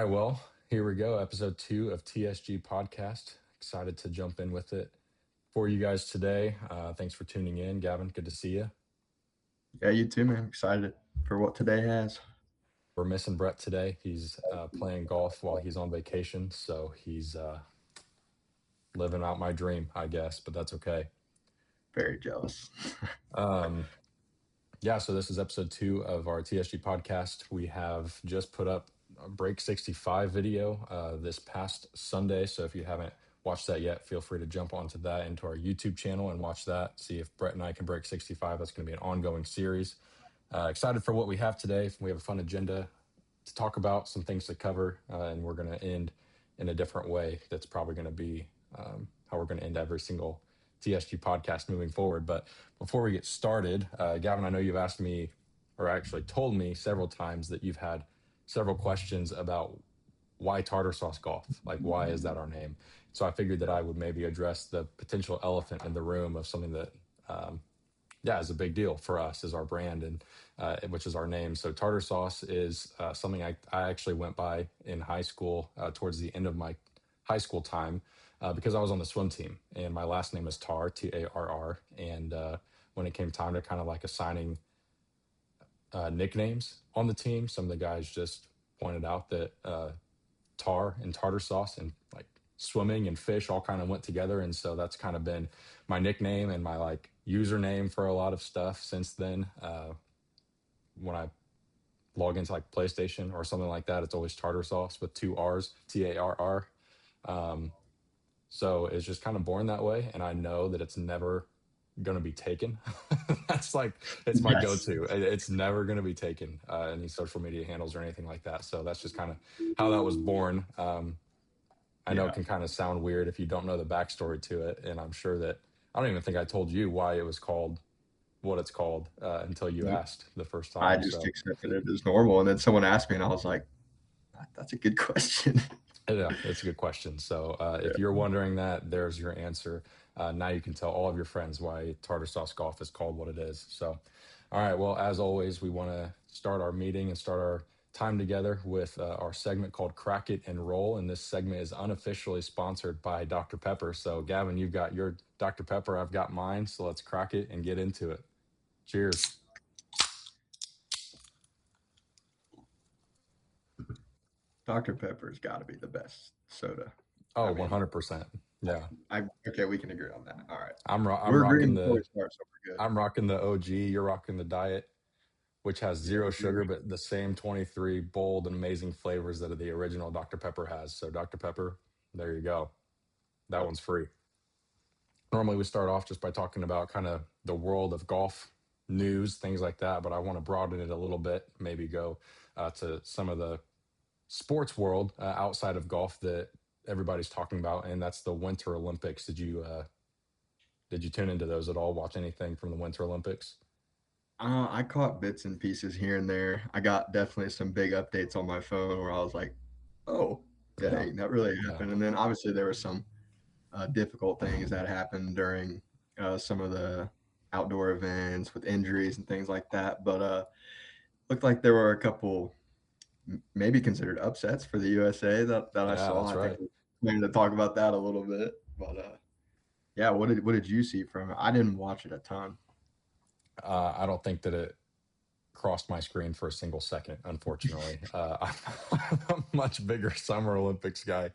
right, well, here we go. Episode 2 of TSG Podcast. Excited to jump in with it for you guys today. Thanks for tuning in. Gavin, good to see you. Yeah, you too, man. Excited for what today has. We're missing Brett today. He's playing golf while he's on vacation, so he's living out my dream, I guess, but that's okay. Very jealous. Um, yeah, so this is episode 2 of our TSG Podcast. We have just put up a Break 65 video this past Sunday, so if you haven't watched that yet, feel free to jump onto that into our YouTube channel and watch that. See if Brett and I can break 65. That's going to be an ongoing series. Excited for what we have today. We have a fun agenda to talk about, some things to cover, and we're going to end in a different way. That's probably going to be how we're going to end every single TSG podcast moving forward. But before we get started, Gavin, I know you've asked me, or actually told me several times that you've had several questions about why tartar sauce golf, like why is that our name? So I figured that I would maybe address the potential elephant in the room of something that is a big deal for us as our brand, and which is our name. So tartar sauce is something I actually went by in high school towards the end of my high school time because I was on the swim team, and my last name is Tar, Tarr. And when it came time to kind of like assigning nicknames on the team, some of the guys just pointed out that tar and tartar sauce and like swimming and fish all kind of went together, and so that's kind of been my nickname and my like username for a lot of stuff since then. When I log into like PlayStation or something like that, it's always tartar sauce with 2 R's, Tarr. So it's just kind of born that way, and I know that it's never going to be taken. That's like it's my Yes. go-to. It's never going to be taken any social media handles or anything like that. So that's just kind of how that was born. I know it Yeah. can kind of sound weird if you don't know the backstory to it, and I'm sure that I don't even think I told you why it was called what it's called until you Nope. asked the first I time. just So accepted it as normal. And then someone asked me, and I was like, that's a good question. yeah, that's a good question. So if Yeah. you're wondering that, there's your answer. Now you can tell all of your friends why tartar sauce golf is called what it is. So, all right. Well, as always, we want to start our meeting and start our time together with our segment called Crack It and Roll. And this segment is unofficially sponsored by Dr. Pepper. So, Gavin, you've got your Dr. Pepper, I've got mine. So let's crack it and get into it. Cheers. Dr. Pepper's got to be the best soda. Oh, I mean, 100%. Yeah. okay, we can agree on that. All right. I'm We're agreeing rocking before we the start, so we're good. I'm rocking the OG. You're rocking the diet, which has Yeah, zero zero. sugar, but the same 23 bold and amazing flavors that the original Dr. Pepper has. So, Dr. Pepper, there you go. That Yep. one's free. Normally, we start off just by talking about kind of the world of golf news, things like that, but I want to broaden it a little bit, maybe go to some of the sports world outside of golf that everybody's talking about, and that's the Winter Olympics. Did you tune into those at all? Watch anything from the Winter Olympics? I caught bits and pieces here and there. I got definitely some big updates on my phone where I was like, oh, Yeah, dang, that really yeah. happened. And then obviously there were some difficult things that happened during some of the outdoor events with injuries and things like that. But looked like there were a couple maybe considered upsets for the USA that I Yeah, saw. that's I think right. we need to talk about that a little bit. But yeah, what did you see from it? I didn't watch it a ton. I don't think that it crossed my screen for a single second, unfortunately. I'm a much bigger Summer Olympics guy.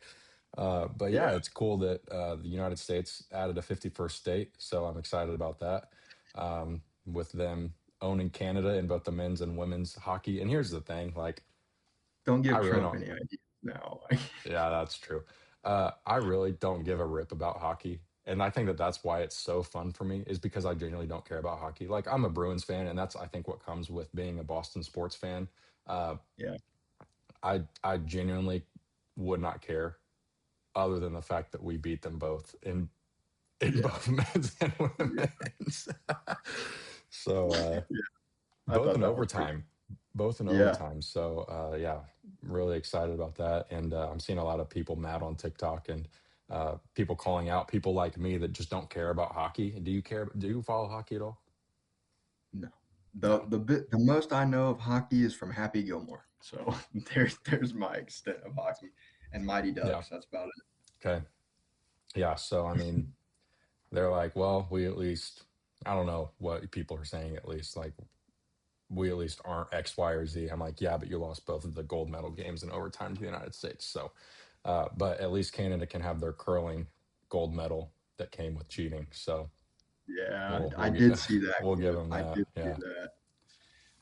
But yeah, Yeah, it's cool that the United States added a 51st state. So I'm excited about that with them owning Canada in both the men's and women's hockey. And here's the thing, like, don't I give really Trump don't. any ideas now. Yeah, that's true. I really don't give a rip about hockey. And I think that that's why it's so fun for me is because I genuinely don't care about hockey. Like I'm a Bruins fan, and that's I think what comes with being a Boston sports fan. Uh, Yeah, I genuinely would not care other than the fact that we beat them both in yeah, both men's and yeah, women's. So yeah. I both thought in that was pretty. overtime, both in Yeah, overtime. So yeah, really excited about that. And I'm seeing a lot of people mad on TikTok and people calling out people like me that just don't care about hockey. Do you care? Do you follow hockey at all? no. The Yeah, the most I know of hockey is from Happy Gilmore. So there's my extent of hockey and Mighty yeah, Ducks. That's about it. okay, yeah. So I mean, they're like, well, we at least, I don't know what people are saying, at least like we at least aren't X, Y, or Z. I'm like, yeah, but you lost both of the gold medal games in overtime to the United States. So, but at least Canada can have their curling gold medal that came with cheating. So Yeah, we'll I we'll get did see that we'll give clip. them I that. did see Yeah. that.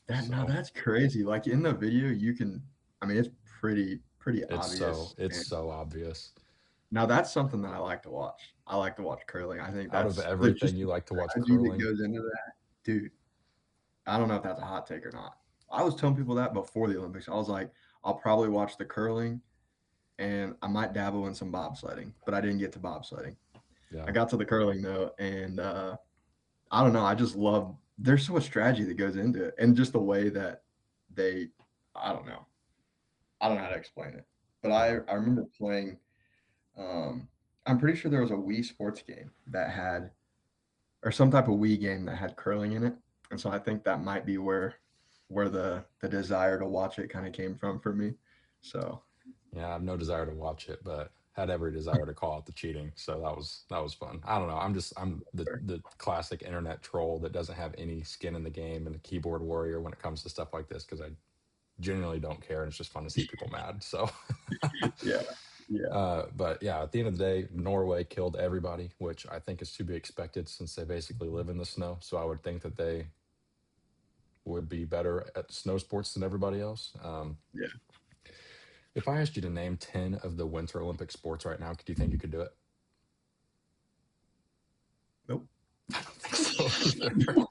That now So that's crazy. Like in the video, you can. I mean, it's pretty obvious. it's And so obvious. now that's something that I like to watch. I like to watch curling. I think Out of that's the everything just you the like to watch strategy that curling, goes into that, dude. I don't know if that's a hot take or not. I was telling people that before the Olympics. I was like, I'll probably watch the curling and I might dabble in some bobsledding, but I didn't get to bobsledding. I yeah, got to the curling though, and I don't know. I just love. There's so much strategy that goes into it, and just the way that they. I don't know. I don't know how to explain it, but yeah, I remember playing. Um, I'm pretty sure there was a Wii Sports game that had, or some type of Wii game that had curling in it, and so I think that might be where the desire to watch it kind of came from for me. So yeah. I have no desire to watch it, but had every desire to call out the cheating. So that was fun. I don't know. I'm the classic internet troll that doesn't have any skin in the game and a keyboard warrior when it comes to stuff like this because I genuinely don't care and it's just fun to see people mad. So, yeah, yeah, but yeah, at the end of the day, Norway killed everybody, which I think is to be expected since they basically live in the snow. So I would think that they would be better at snow sports than everybody else. yeah. If I asked you to name 10 of the Winter Olympic sports right now, do you think you could do it? Nope. I don't think so either.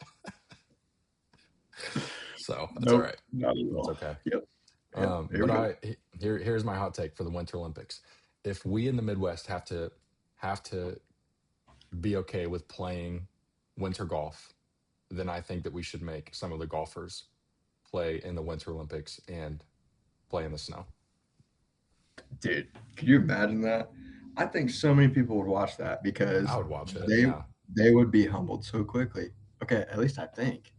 So that's all Nope. right. Not at That's all. okay. Yep. Yep. Here But we go. here's my hot take for the Winter Olympics. If we in the Midwest have to be okay with playing winter golf, then I think that we should make some of the golfers play in the Winter Olympics and play in the snow. Dude, could you imagine that? I think so many people would watch that I because would watch it. they Yeah, they would be humbled so quickly. Okay, at least I think.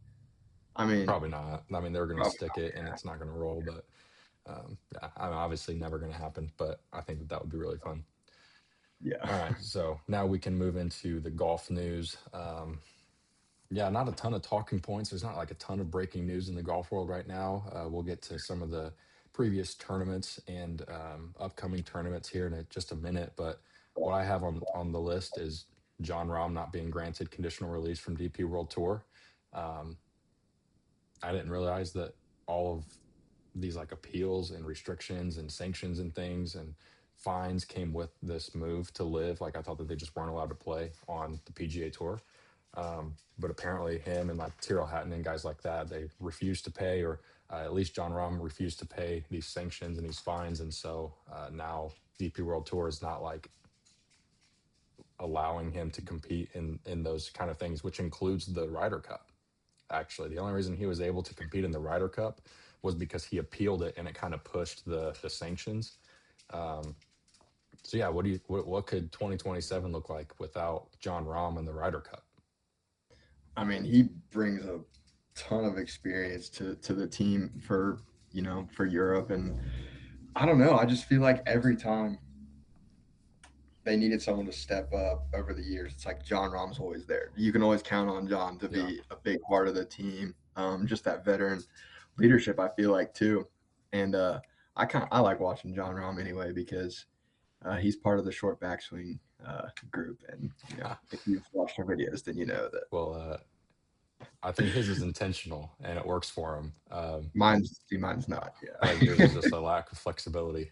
I mean, probably not. I mean, they're going to probably stick it and not. it's not going to roll, but yeah, I'm obviously never going to happen, but I think that that would be really fun. Yeah. All right, so now we can move into the golf news. Yeah, not a ton of talking points. There's not like a ton of breaking news in the golf world right now. We'll get to some of the previous tournaments and upcoming tournaments here in just a minute. But what I have on the list is John Rahm not being granted conditional release from DP World Tour. Um, I didn't realize that all of these like appeals and restrictions and sanctions and things and fines came with this move to live. Like I thought that they just weren't allowed to play on the PGA Tour. But apparently, him and like Tyrrell Hatton and guys like that, they refused to pay, or at least John Rahm refused to pay these sanctions and these fines. And so now DP World Tour is not like allowing him to compete in those kind of things, which includes the Ryder Cup. Actually, the only reason he was able to compete in the Ryder Cup was because he appealed it and it kind of pushed the sanctions. So yeah, what could 2027 look like without John Rahm and the Ryder Cup? I mean, he brings a ton of experience to the team for, for Europe, and I don't know, I just feel like every time they needed someone to step up over the years, it's like John Rahm's always there. You can always count on John to Yeah. be a big part of the team. Just that veteran leadership, I feel like too. And I like watching John Rahm anyway because he's part of the short backswing group, and if you've watched our videos, then you know that Well, I think his is intentional and it works for him. mine's not. I Yeah, think yours is just a lack of flexibility.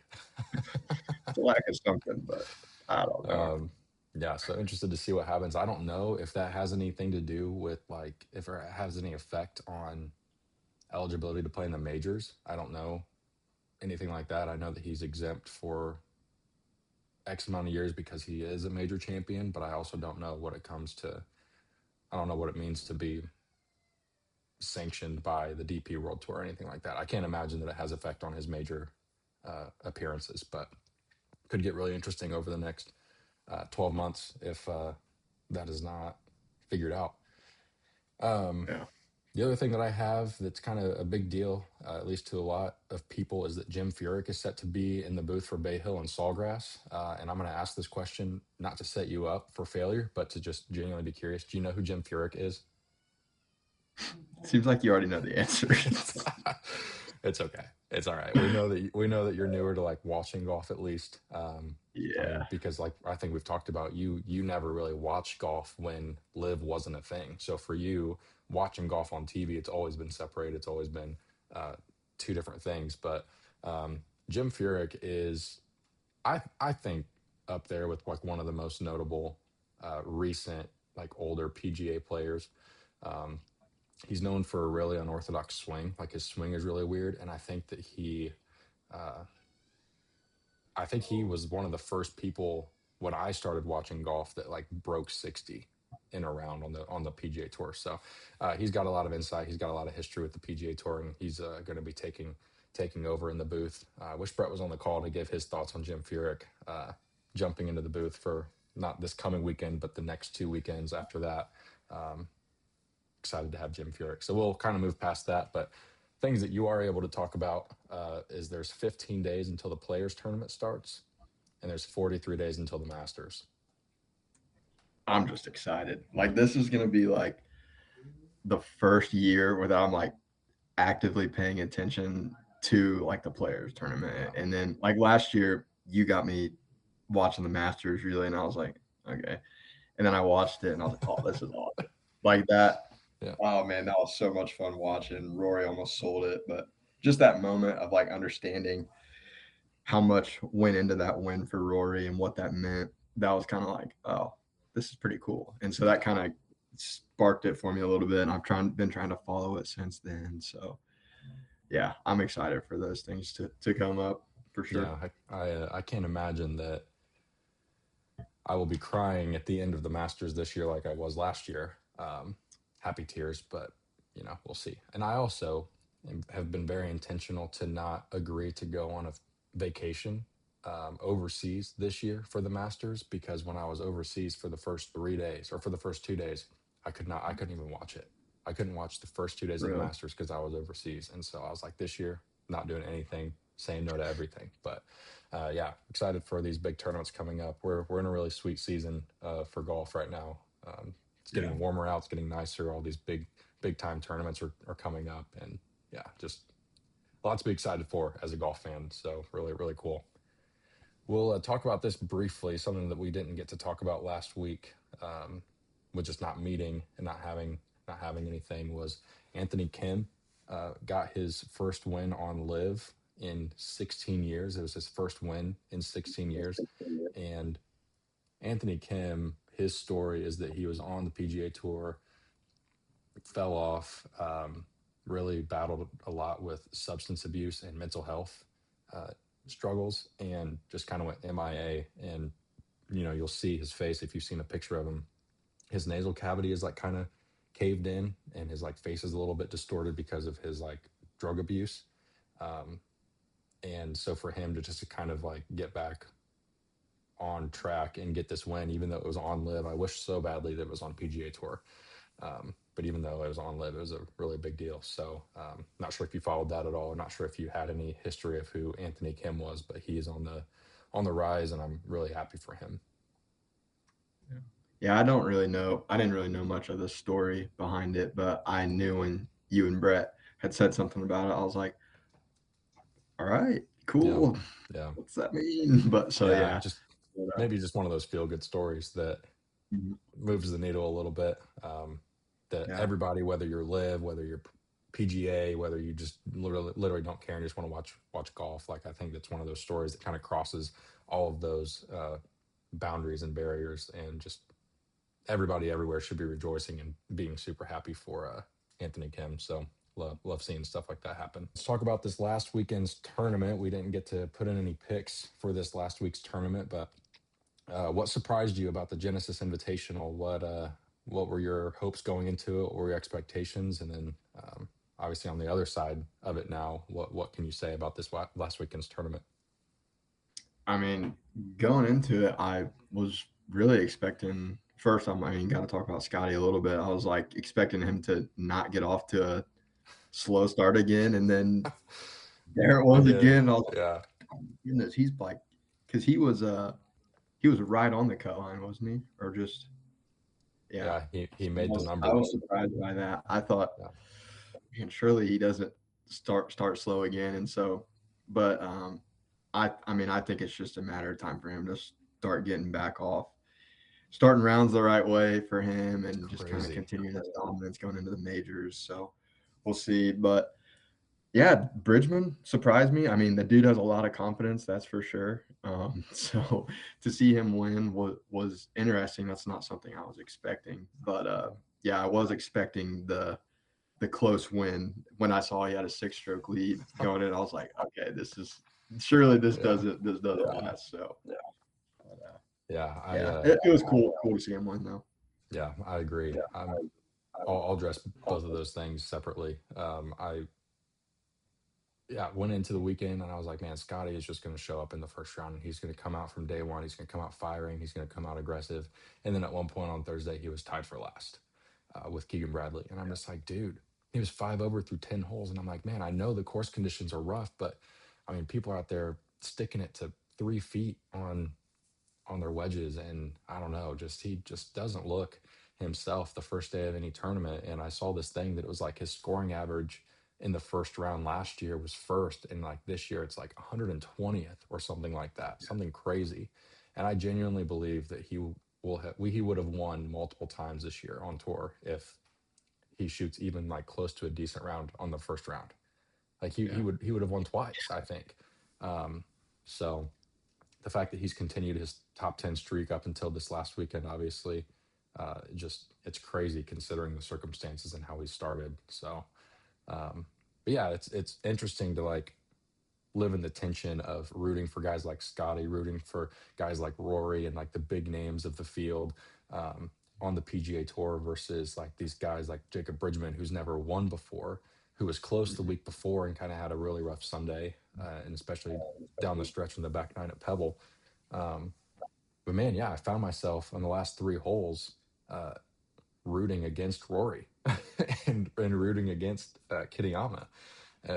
it's a lack of something, but I don't know. Um, yeah, so interested to see what happens. I don't know if that has anything to do with like if it has any effect on eligibility to play in the majors. I don't know anything like that. I know that he's exempt for X amount of years because he is a major champion, but I also don't know what it comes to. I don't know what it means to be sanctioned by the DP World Tour or anything like that. I can't imagine that it has effect on his major appearances, but could get really interesting over the next 12 months if that is not figured out. Yeah. The other thing that I have that's kind of a big deal, at least to a lot of people, is that Jim Furyk is set to be in the booth for Bay Hill and Sawgrass. And I'm going to ask this question not to set you up for failure, but to just genuinely be curious. Do you know who Jim Furyk is? Seems like you already know the answer. It's okay. It's all right. We know that you're newer to like watching golf at least. I mean, Yeah. because like I think we've talked about, you never really watched golf when live wasn't a thing. So for you, watching golf on TV, it's always been separated. It's always been uh, two different things. But Jim Furyk is, I think, up there with like one of the most notable recent like older PGA players. Um, he's known for a really unorthodox swing. Like his swing is really weird, and uh, I think he was one of the first people when I started watching golf that like broke 60 in a round on the PGA Tour. So he's got a lot of insight. He's got a lot of history with the PGA Tour, and he's going to be taking over in the booth. I wish Brett was on the call to give his thoughts on Jim Furyk jumping into the booth for not this coming weekend, but the next 2 weekends after that. Um, Excited to have Jim Furyk. So we'll kind of move past that. But things that you are able to talk about is there's 15 days until the Players Tournament starts, and there's 43 days until the Masters. I'm just excited. Like this is gonna be like the first year without I'm like actively paying attention to like the players tournament. Yeah, And then like last year, you got me watching the Masters really, and I was like, okay. And then I watched it, and I was like, oh, this is awesome. Like that. yeah, Oh man, that was so much fun watching. Rory almost sold it, but just that moment of like understanding how much went into that win for Rory and what that meant. That was kind of like, oh, this is pretty cool. And so that kind of sparked it for me a little bit. And been trying to follow it since then. So yeah, I'm excited for those things to come up for sure. yeah. I can't imagine that I will be crying at the end of the Masters this year like I was last year. Happy tears, but we'll see. And I also have been very intentional to not agree to go on a vacation overseas this year for the Masters, because when I was overseas for the first 3 days or for the first 2 days, I couldn't even watch it. I couldn't watch the first 2 days of the Really. Masters because I was overseas. And so I was like, this year, not doing anything, saying no to everything. But yeah, excited for these big tournaments coming up. We're in a really sweet season for golf right now. It's Yeah. getting warmer out. It's getting nicer. All these big time tournaments are coming up, and yeah, just a lot to be excited for as a golf fan. So really, really cool. We'll talk about this briefly. Something that we didn't get to talk about last week, with just not meeting and not having anything, was Anthony Kim got his first win on Live in 16 years. It was his first win in 16 years, and Anthony Kim, his story is that he was on the PGA Tour, fell off, really battled a lot with substance abuse and mental health uh, struggles, and just kind of went MIA. And you'll see his face if you've seen a picture of him. His nasal cavity is like kind of caved in, and his like face is a little bit distorted because of his like drug abuse. Um, and so for him to just to kind of like get back on track and get this win, even though it was on Live, I wish so badly that it was on PGA Tour. But even though it was on Live, it was a really big deal. So, not sure if you followed that at all. Not sure if you had any history of who Anthony Kim was, but he is on the rise, and I'm really happy for him. Yeah, I don't really know. I didn't really know much of the story behind it, but I knew when you and Brett had said something about it, I was like, all right, Yeah, cool. yeah, What's that mean? But so yeah. yeah. Just But, maybe just one of those feel good stories that mhm. moves the needle a little bit. That Yeah. everybody, whether you're Live, whether you're PGA, whether you just literally don't care and just want to watch golf, like I think that's one of those stories that kind of crosses all of those boundaries and barriers, and just everybody everywhere should be rejoicing and being super happy for Anthony Kim. So love seeing stuff like that happen. Let's talk about this last weekend's tournament. We didn't get to put in any picks for this last week's tournament, but what surprised you about the Genesis Invitational? What were your hopes going into it? What were your expectations? And then obviously on the other side of it now, what can you say about this last weekend's tournament? I mean, going into it, I was really expecting first, I mean, got to talk about Scotty a little bit. I was like expecting him to not get off to a slow start again, and then there it was Again, again. I was like, yeah, oh, goodness, he's like, because he was right on the cut line, wasn't he? Or just yeah. yeah, he So made the I number. was surprised by that. I thought, Yeah, man, surely he doesn't start slow again. And so, but I mean, I think it's just a matter of time for him to start getting back off, starting rounds the right way for him, it's and just kind of crazy. continuing his dominance going into the majors. So we'll see. But yeah, Bridgman surprised me. I mean, the dude has a lot of confidence, that's for sure. So to see him win was interesting. That's not something I was expecting, but yeah, I was expecting the close win when I saw he had a 6-stroke lead going in. I was like, okay, this is surely Yeah, this doesn't last. So, but, yeah, yeah, it was cool to see him win though. yeah, I agree. I'll address both of those things separately. I yeah, went into the weekend and I was like, man, Scotty is just going to show up in the first round and he's going to come out from day one. He's going to come out firing. He's going to come out aggressive. And then at one point on Thursday, he was tied for last with Keegan Bradley. And I'm just like, dude, he was 5 over through 10 holes. And I'm like, man, I know the course conditions are rough, but I mean, people are out there sticking it to 3 feet on their wedges, and I don't know, just he just doesn't look himself the first day of any tournament. And I saw this thing that it was like his scoring average in the first round last year was first, and like this year it's like 120th or something like that, something crazy. And I genuinely believe that he would have won multiple times this year on tour if he shoots even like close to a decent round on the first round. Like Yeah, he would have won twice, I think. um so the fact that he's continued his top 10 streak up until this last weekend, obviously, just it's crazy considering the circumstances and how he started. So, but yeah, it's interesting to like live in the tension of rooting for guys like Scotty, rooting for guys like Rory and like the big names of the field on the PGA Tour versus like these guys like Jacob Bridgeman, who's never won before, who was close the week before and kind of had a really rough Sunday, and especially down the stretch from the back nine at Pebble. But man, yeah, I found myself on the last 3 holes rooting against Rory and rooting against Kitayama,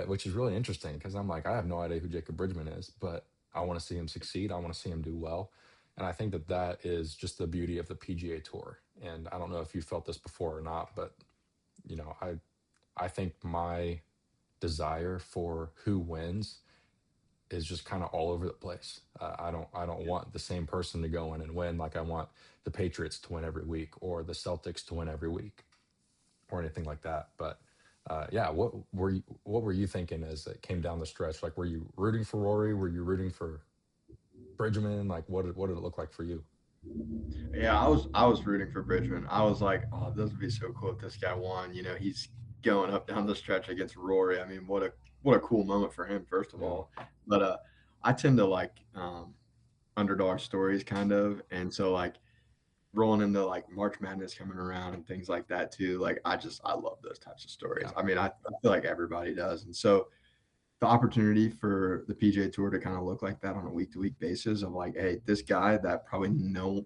which is really interesting because I'm like, I have no idea who Jacob Bridgman is, but I want to see him succeed. I want to see him do well. And I think that that is just the beauty of the PGA Tour. And I don't know if you felt this before or not, but I think my desire for who wins is just kind of all over the place. I don't want the same person to go in and win. Like I want the Patriots to win every week or the Celtics to win every week or anything like that. But yeah, what were you thinking as it came down the stretch? Like, were you rooting for Rory? Were you rooting for Bridgman? Like, what did it look like for you? yeah, I was rooting for Bridgman. I was like, oh, this would be so cool if this guy won. You know, he's going up down the stretch against Rory. I mean, what a cool moment for him, first of Yeah, all. But I tend to like underdog stories kind of, and so like rolling into like March Madness coming around and things like that too. Like I love those types of stories. yeah, I mean, I feel like everybody does, and so the opportunity for the PJ Tour to kind of look like that on a week to week basis of like, hey, this guy that probably no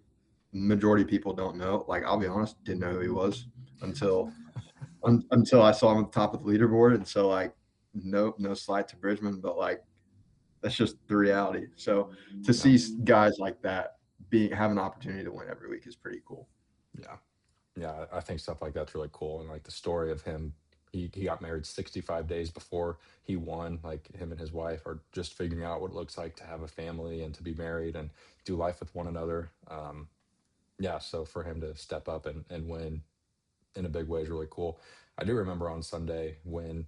majority of people don't know. Like, I'll be honest, didn't know who he was until until I saw him at the top of the leaderboard, and so like, no slight to Bridgman, but like that's just the reality. So to yeah, see guys like that being have an opportunity to win every week is pretty cool. yeah, yeah. I think stuff like that's really cool. And like the story of him, he got married 65 days before he won. Like him and his wife are just figuring out what it looks like to have a family and to be married and do life with one another. Yeah, so for him to step up and win in a big way is really cool. I do remember on Sunday when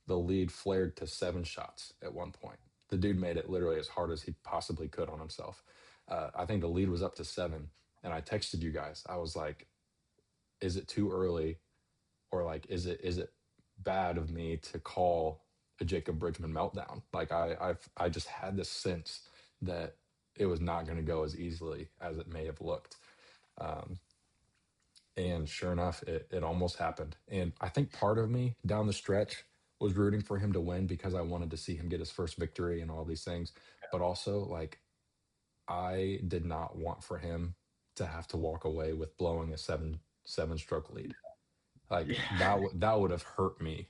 the lead flared to 7 shots at one point. The dude made it literally as hard as he possibly could on himself. I think the lead was up to 7, and I texted you guys. I was like, "Is it too early, or like, is it bad of me to call a Jacob Bridgman meltdown?" Like I just had this sense that it was not going to go as easily as it may have looked. Um, And sure enough, it almost happened. And I think part of me down the stretch was rooting for him to win because I wanted to see him get his first victory and all these things. But also, like, I did not want for him to have to walk away with blowing a seven stroke lead. Like Yeah, that would have hurt me.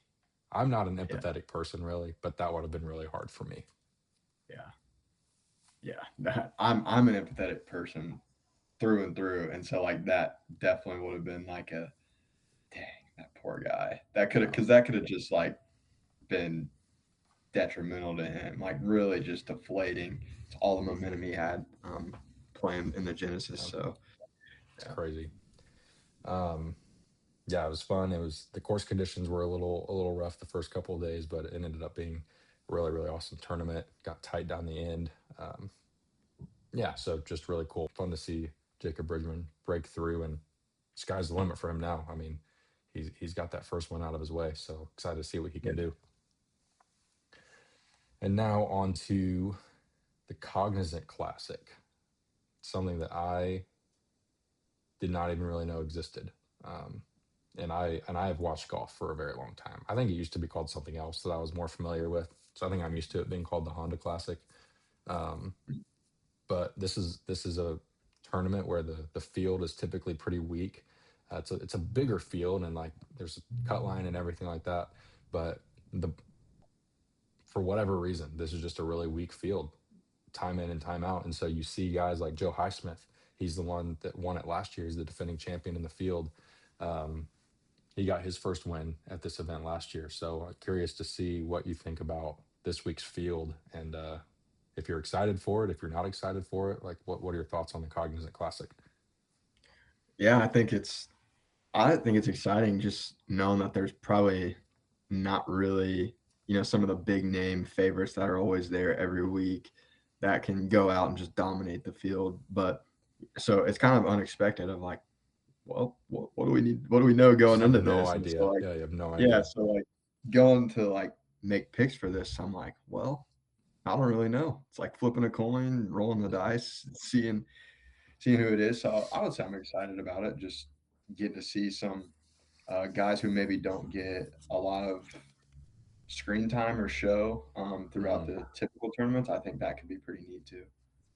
I'm not an yeah, empathetic person really, but that would have been really hard for me. yeah, yeah. I'm an empathetic person through and through, and so like that definitely would have been like a dang that poor guy. That could have Yeah. because that could have just like been detrimental to him, like really just deflating all the momentum he had playing in the Genesis. Yeah. So It's yeah, crazy. Um, yeah, it was fun. It was the course conditions were a little rough the first couple of days, but it ended up being really awesome tournament. Got tight down the end. Um, yeah, so just really cool. Fun to see Jacob Bridgman break through, and sky's the limit for him now. I mean, he's got that first one out of his way, so excited to see what he yeah, can do. And now on to the Cognizant Classic, something that I did not even really know existed. Um, and I have watched golf for a very long time. I think it used to be called something else that I was more familiar with. So I think I'm used to it being called the Honda Classic. Um, but this is a tournament where the field is typically pretty weak. It's a bigger field, and like there's a cut line and everything like that. But the for whatever reason, this is just a really weak field, time in and time out. And so you see guys like Joe Highsmith. He's the one that won it last year. He's the defending champion in the field. Um, he got his first win at this event last year. So curious to see what you think about this week's field, and if you're excited for it, if you're not excited for it, like what are your thoughts on the Cognizant Classic? yeah. I think it's exciting just knowing that there's probably not really some of the big name favorites that are always there every week that can go out and just dominate the field. But so it's kind of unexpected of like, well, what do we need? What do we know You just going have into no this? And so idea. like, Yeah, you have no yeah, idea. so like going to like make picks for this, I'm like, well, I don't really know. It's like flipping a coin, rolling the Yeah. dice, seeing who it is. So I would say I'm excited about it. Just getting to see some guys who maybe don't get a lot of screen time or show throughout Hmm. the typical tournaments. I think that could be pretty neat too.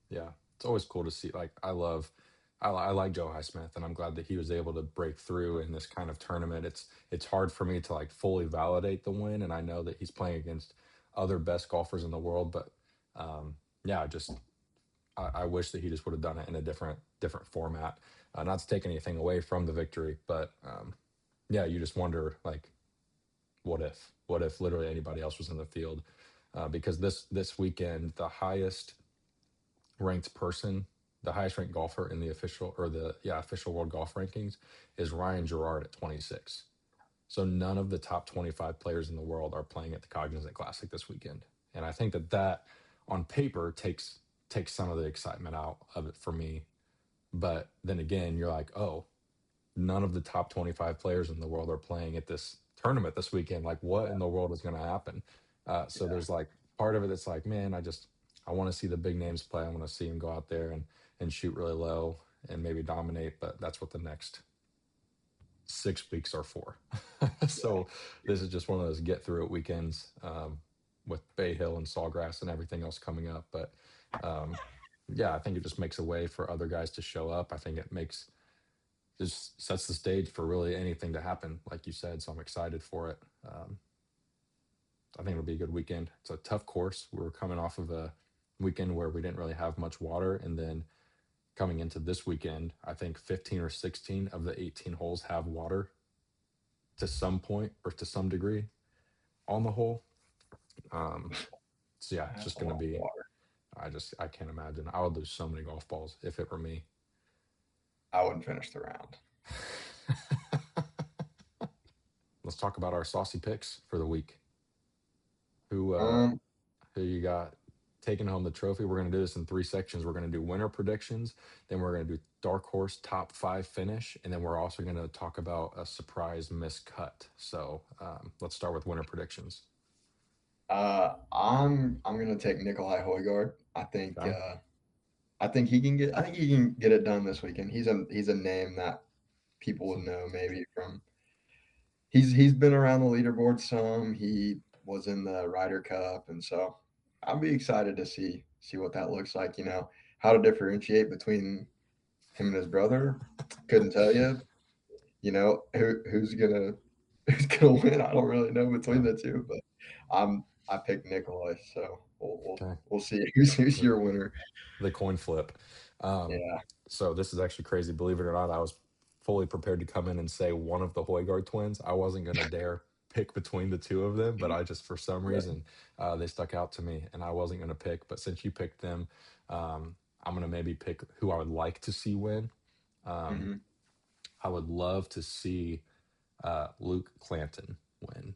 Yeah, it's always cool to see. Like I like Joe Highsmith, and I'm glad that he was able to break through in this kind of tournament. It's hard for me to like fully validate the win, and I know that he's playing against other best golfers in the world, but yeah, I wish that he just would have done it in a different format. Not to take anything away from the victory, but yeah, you just wonder like what if literally anybody else was in the field, because this weekend the highest ranked person, the highest ranked golfer in the official or the yeah official world golf rankings is Ryan Gerard at 26. So none of the top 25 players in the world are playing at the Cognizant Classic this weekend, and I think that on paper takes some of the excitement out of it for me. But then again, you're like, oh, none of the top 25 players in the world are playing at this tournament this weekend. Like, what in the world is going to happen? So Yeah, there's like part of it that's like, man, I want to see the big names play. I want to see them go out there and shoot really low and maybe dominate. But that's what the next 6 weeks are for. yeah, So this is just one of those get through it weekends, with Bay Hill and Sawgrass and everything else coming up. But um, yeah, I think it just makes a way for other guys to show up. I think it makes just sets the stage for really anything to happen, like you said. So I'm excited for it. I think it'll be a good weekend. It's a tough course. We were coming off of a weekend where we didn't really have much water, and then coming into this weekend, I think 15 or 16 of the 18 holes have water to some point or to some degree on the hole. Um, so yeah, it's that's just a going to lot of be. water. I can't imagine. I would lose so many golf balls if it were me. I wouldn't finish the round. Let's talk about our saucy picks for the week. Who Um, who you got taking home the trophy? We're going to do this in three sections. We're going to do winter predictions, then we're going to do dark horse top five finish, and then we're also going to talk about a surprise miscut. So let's start with winter predictions. I'm gonna take Nikolai Højgaard. Okay. I think he can get it done this weekend. He's a name that people would know maybe from he's been around the leaderboard some. He was in the Ryder Cup, and so I'll be excited to see what that looks like. How to differentiate between him and his brother. Couldn't tell you. Who's gonna win? I don't really know between Yeah. the two, but I picked Nikolai, so we'll we'll, Okay. we'll see who's The, your winner. the coin flip. Um, Yeah. so this is actually crazy. Believe it or not, I was fully prepared to come in and say one of the Hoygaard twins. I wasn't going to dare pick between the two of them, but I just, for some Right. reason, they stuck out to me and I wasn't going to pick. But since you picked them, I'm going to maybe pick who I would like to see win. Um, Hmm. I would love to see Luke Clanton win.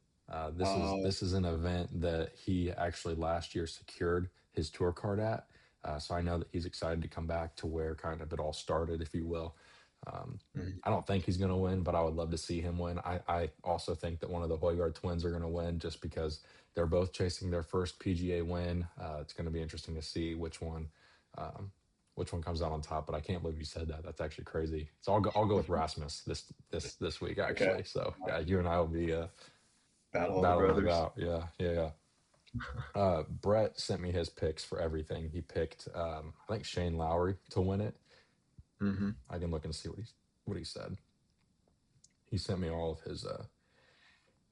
This is Oh. this is an event that he actually last year secured his tour card at. So I know that he's excited to come back to where kind of it all started, if you will. Um, Mhm. I don't think he's going to win, but I would love to see him win. I also think that one of the Hoygaard twins are going to win just because they're both chasing their first PGA win. It's going to be interesting to see um, which one comes out on top. But I can't believe you said that. That's actually crazy. So I'll go with Rasmus this week Okay. actually. So yeah, you and I will be Battle of the battling it Brothers. out. Yeah, yeah, yeah. Brett sent me his picks for everything. He picked I think Shane Lowry to win it. Hmm. I can look and see what he said. He sent me all of his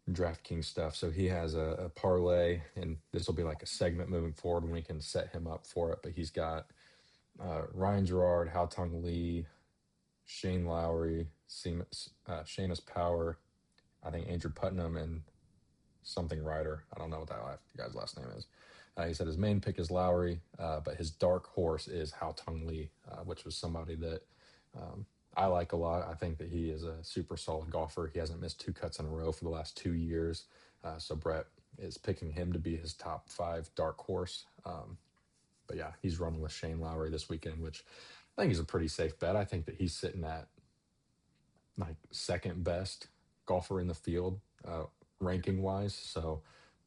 DraftKings stuff. So he has a parlay, and this will be like a segment moving forward when we can set him up for it. But he's got Ryan Gerard, Hao Tong Lee, Shane Lowry, Seamus Power, I think Andrew Putnam, and something Ryder. I don't know what that guy's last name is. He said his main pick is Lowry, but his dark horse is Hao Tong Lee, which was somebody that um, I like a lot. I think that he is a super solid golfer. He hasn't missed two cuts in a row for the last 2 years. So Brett is picking him to be his top five dark horse. But yeah, he's running with Shane Lowry this weekend, which I think is a pretty safe bet. I think that he's sitting at like second best golfer in the field, ranking wise. So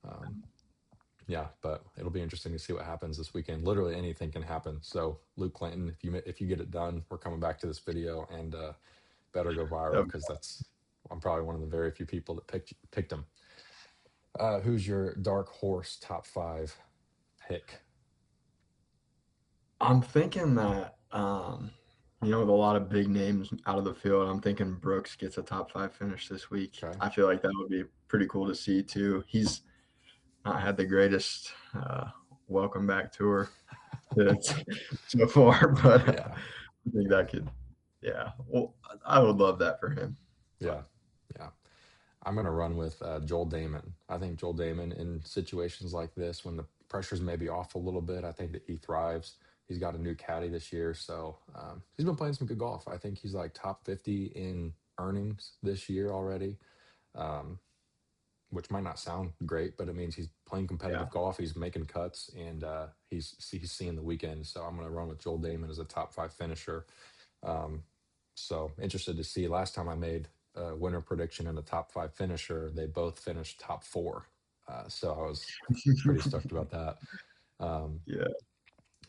um, yeah, but it'll be interesting to see what happens this weekend. Literally anything can happen. So Luke Clinton, if you get it done, we're coming back to this video and better go viral Okay. because I'm probably one of the very few people that picked him. Who's your dark horse top five pick? I'm thinking that with a lot of big names out of the field, I'm thinking Brooks gets a top five finish this week. Okay. I feel like that would be pretty cool to see too. He's not had the greatest welcome back tour so far, but Yeah. I think that could, yeah. Well, I would love that for him. Yeah. But Yeah. I'm going to run with Joel Damon. I think Joel Damon in situations like this, when the pressure's maybe off a little bit, I think that he thrives. He's got a new caddy this year, so he's been playing some good golf. I think he's like top 50 in earnings this year already, um, which might not sound great, but it means he's playing yeah, competitive golf. He's making cuts, and he's seeing the weekend. So I'm going to run with Joel Damon as a top five finisher. Um, so interested to see. Last time I made a winner prediction and a top five finisher, they both finished top four. So I was pretty stoked about that. Um, yeah,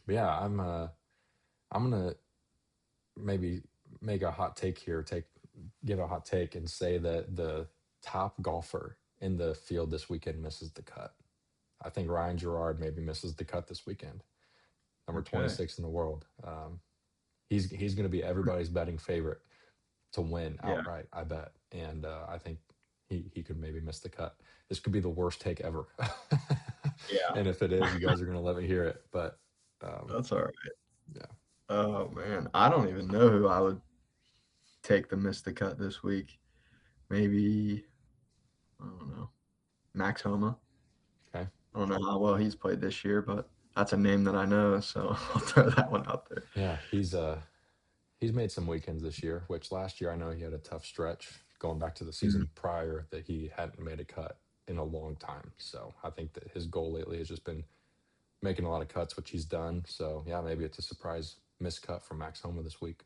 but yeah, I'm gonna maybe make a hot take here. Give a hot take and say that the top golfer in the field this weekend misses the cut. I think Ryan Gerard maybe misses the cut this weekend. Number okay, 26 in the world. He's going to be everybody's betting favorite to win yeah, outright, I bet. And I think he could maybe miss the cut. This could be the worst take ever. yeah. And if it is, you guys are going to let me hear it. But um, That's all right. yeah, Oh man, I don't even know who I would take the miss the cut this week. Maybe I don't know. Max Homa. okay. I don't know how well he's played this year, but that's a name that I know, so I'll throw that one out there. Yeah, he's made some weekends this year, which last year I know he had a tough stretch going back to the Mhm. season prior that he hadn't made a cut in a long time. So I think that his goal lately has just been making a lot of cuts, which he's done. So yeah, maybe it's a surprise miscut from Max Homa this week.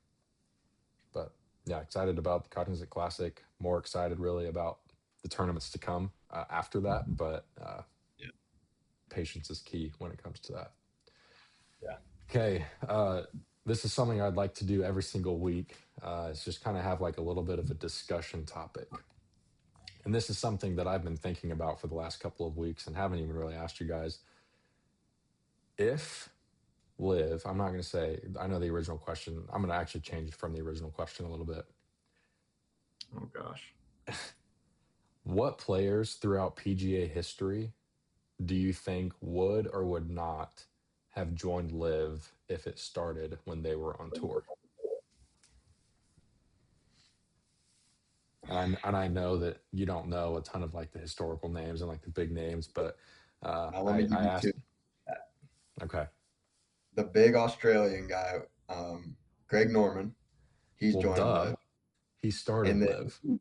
But yeah, excited about the Cognizant Classic. More excited really about the tournaments to come after that. But Yeah, patience is key when it comes to that. yeah. Okay, this is something I'd like to do every single week. Is just kind of have like a little bit of a discussion topic. And this is something that I've been thinking about for the last couple of weeks and haven't even really asked you guys. If LIV, I'm not going to say, I know the original question. I'm going to actually change it from the original question a little bit. Oh gosh. What players throughout PGA history do you think would or would not have joined LIV if it started when they were on tour? And I know that you don't know a ton of like the historical names and like the big names, but Let me I give you two. asked. Okay, The big Australian guy, Greg Norman, he's well, joined duh, Live. he started And LIV. then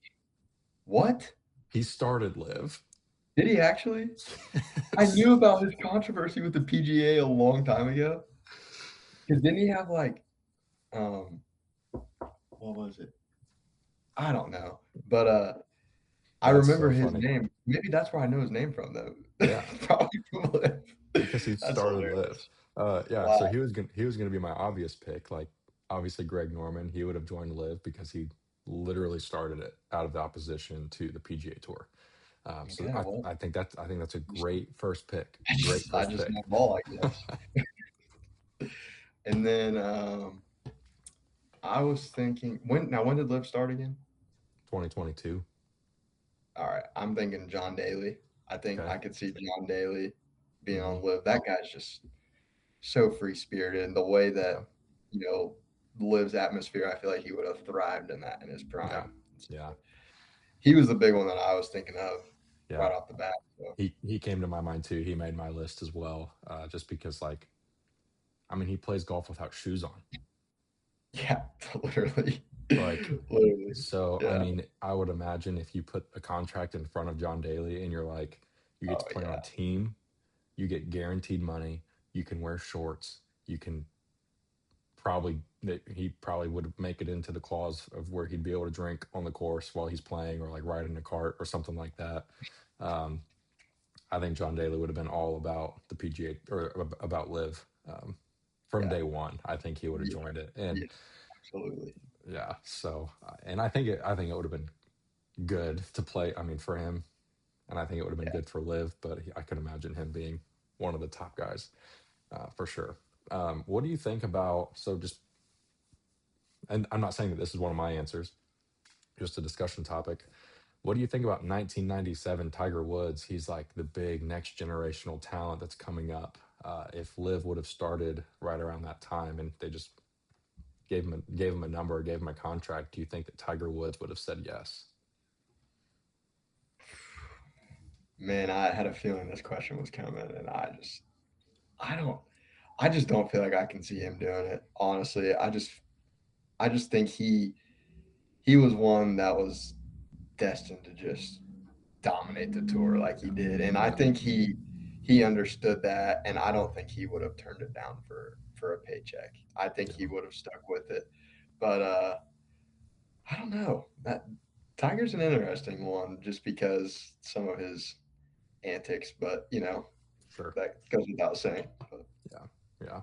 what? He started LIV. Did he actually? I Yes. knew about his controversy with the PGA a long time ago. Because didn't he have like, um, what was it? I don't know. But I That's remember so his funny. name. Maybe that's where I know his name from, though. Yeah, Probably from Live. because he That's started LIV. hilarious. Yeah, so Wow. he was gonna be my obvious pick. Like obviously Greg Norman, he would have joined LIV because he literally started it out of the opposition to the PGA Tour. So Yeah, well, I think that's a great first pick. I Great just I first just know pick. ball, I guess. And then I was thinking when did Live start again? 2022. All right, I'm thinking John Daly. I think Okay. I could see John Daly being Hmm. on Live. That guy's just so free spirited, and the way Yeah. that you know Liv's atmosphere, I feel like he would have thrived in that in his Yeah. prime. Yeah. He was the big one that I was thinking of Yeah. right off the bat. So He came to my mind too. He made my list as well. Just because like I mean he plays golf without shoes on. yeah, literally, Like literally, so I yeah. mean I would imagine if you put a contract in front of John Daly and you're like you get Oh to play on a yeah, team, you get guaranteed money, you can wear shorts, you can probably that he probably would make it into the clause of where he'd be able to drink on the course while he's playing or like ride in a cart or something like that. Um, I think John Daly would have been all about the PGA or about Live from yeah, day one. I think he would have yeah, joined it, and yeah, absolutely. yeah. So, and I think it would have been good to play. I mean, for him, and I think it would have been Yeah, good for Live. But I could imagine him being one of the top guys for sure. What do you think about? So, just and I'm not saying that this is one of my answers, just a discussion topic. What do you think about 1997 Tiger Woods? He's like the big next generational talent that's coming up. If Liv would have started right around that time and they just gave him a number, gave him a contract, do you think that Tiger Woods would have said yes? man, I had a feeling this question was coming, and I don't, I just don't feel like I can see him doing it. Honestly, I just think he was one that was destined to just dominate the tour like he did, and I Yeah, think he understood that, and I don't think he would have turned it down for a paycheck. I think he yeah, would have stuck with it, but I don't know. That Tiger's an interesting one just because some of his antics, but sure. that goes without saying. But Yeah, yeah,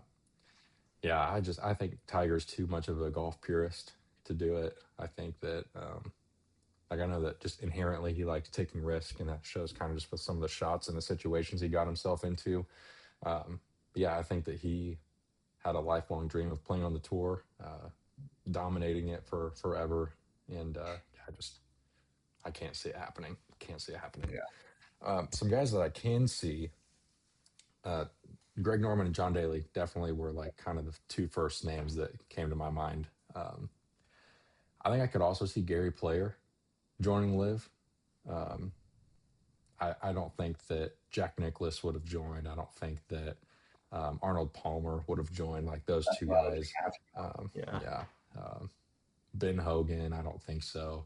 yeah. I think Tiger's too much of a golf purist to do it. I think that like I know that just inherently he likes taking risk, and that shows kind of just with some of the shots and the situations he got himself into. Yeah, I think that he had a lifelong dream of playing on the tour, dominating it for forever, and yeah, I can't see it happening. Can't see it happening. yeah, Some guys that I can see, uh, Greg Norman and John Daly definitely were like kind of the two first names that came to my mind. Um, I think I could also see Gary Player joining Live. Um, I don't think that Jack Nicklaus would have joined. I don't think that Arnold Palmer would have joined. Like those that's two what I was guys. gonna ask about. Yeah, Yeah. Um, Ben Hogan, I don't think so.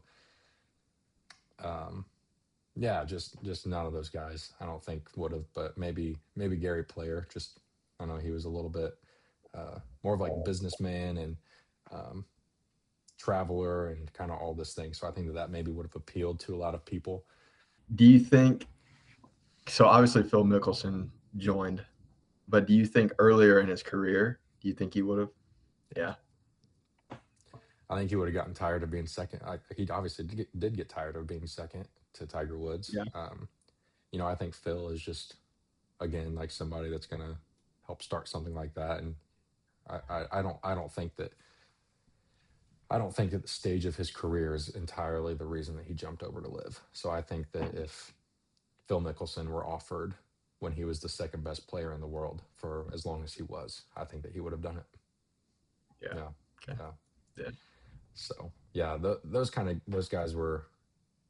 Um, yeah, just none of those guys. I don't think would have, but maybe Gary Player. Just I don't know he was a little bit more of like businessman and um, traveler and kind of all this thing. So I think that that maybe would have appealed to a lot of people. do you think so? Obviously, Phil Mickelson joined, but do you think earlier in his career, do you think he would have? Yeah, Yeah, I think he would have gotten tired of being second. He obviously did get tired of being second to Tiger Woods. yeah, I think Phil is just again like somebody that's gonna help start something like that, and I don't think that the stage of his career is entirely the reason that he jumped over to LIV. So I think that if Phil Mickelson were offered when he was the second best player in the world for as long as he was, I think that he would have done it. Yeah. Yeah. Okay. Yeah. Yeah. So yeah, those guys were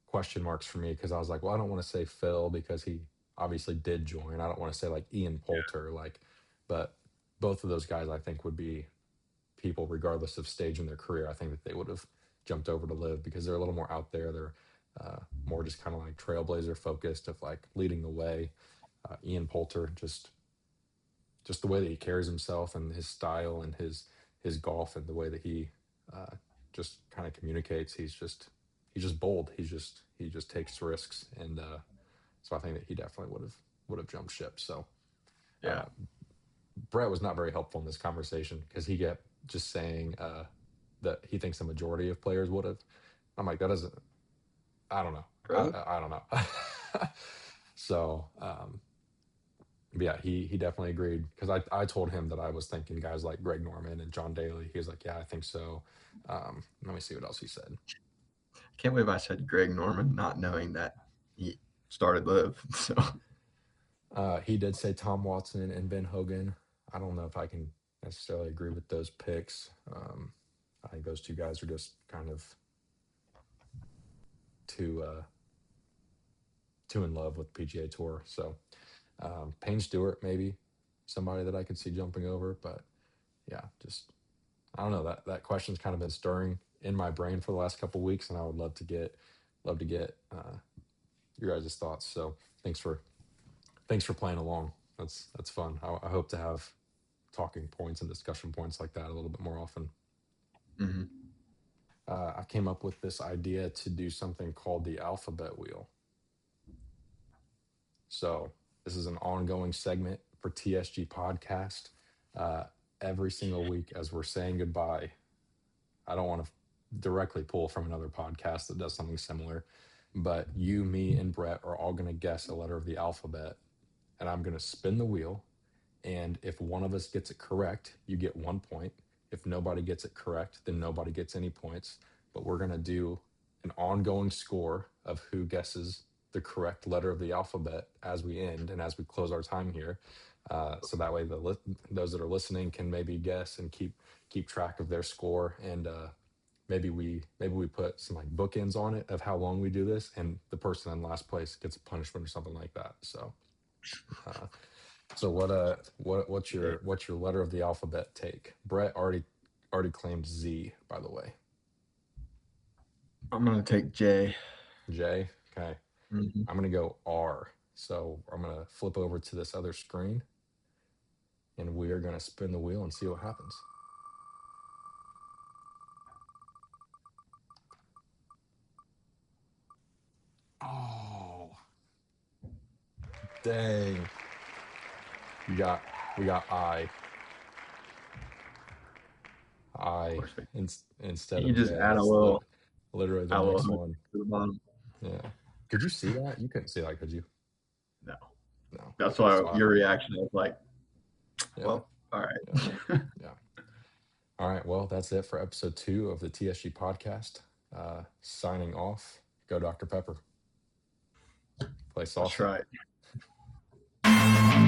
question marks for me because I was like, well, I don't want to say Phil because he obviously did join. I don't want to say like Ian Poulter, but both of those guys I think would be people regardless of stage in their career. I think that they would have jumped over to LIV because they're a little more out there. They're more just kind of like trailblazer focused of like leading the way. Ian Poulter, just the way that he carries himself and his style and his golf and the way that he just kind of communicates. He's just bold. He just takes risks, and so I think that he definitely would have jumped ship. So Yeah. Brett was not very helpful in this conversation because he kept just saying that he thinks the majority of players would have. I'm like, that doesn't. I don't know. Really? I don't know. So yeah, he definitely agreed because I told him that I was thinking guys like Greg Norman and John Daly. He was like, yeah, I think so. Let me see what else he said. I can't believe I said Greg Norman, not knowing that he started LIV. So He did say Tom Watson and Ben Hogan. I don't know if I can necessarily agree with those picks. I think those two guys are just kind of too in love with PGA Tour. So Payne Stewart, maybe somebody that I could see jumping over, but yeah, just I don't know. That question's kind of been stirring in my brain for the last couple of weeks, and I would love to get your guys' thoughts. So thanks for playing along. That's fun. I hope to have talking points and discussion points like that a little bit more often. mm-hmm. I came up with this idea to do something called the alphabet wheel. So this is an ongoing segment for TSG Podcast. Every single week as we're saying goodbye, I don't want to directly pull from another podcast that does something similar, but you, me, and Brett are all going to guess a letter of the alphabet, and I'm going to spin the wheel. And if one of us gets it correct, you get 1 point. If nobody gets it correct, then nobody gets any points. But we're going to do an ongoing score of who guesses the correct letter of the alphabet as we end and as we close our time here. So that way, those that are listening can maybe guess and keep track of their score. And maybe we put some like bookends on it of how long we do this, and the person in last place gets a punishment or something like that. So. So what's your letter of the alphabet take? Brett already claimed Z, by the way. I'm going to take J. J. Okay. Mm-hmm. I'm gonna go R. So I'm gonna flip over to this other screen, and we are gonna spin the wheel and see what happens. Oh, dang! We got I. Instead You of just J. add a That's little, literally the add a next little one. to the bottom. Yeah. Could you see that? You couldn't see that, could you? No. No. That's Okay, why so your reaction was like, yeah. well, all right. Yeah. All right. Well, that's it for episode 2 of the TSG podcast. Signing off. Go Dr. Pepper. Play saucy. That's right.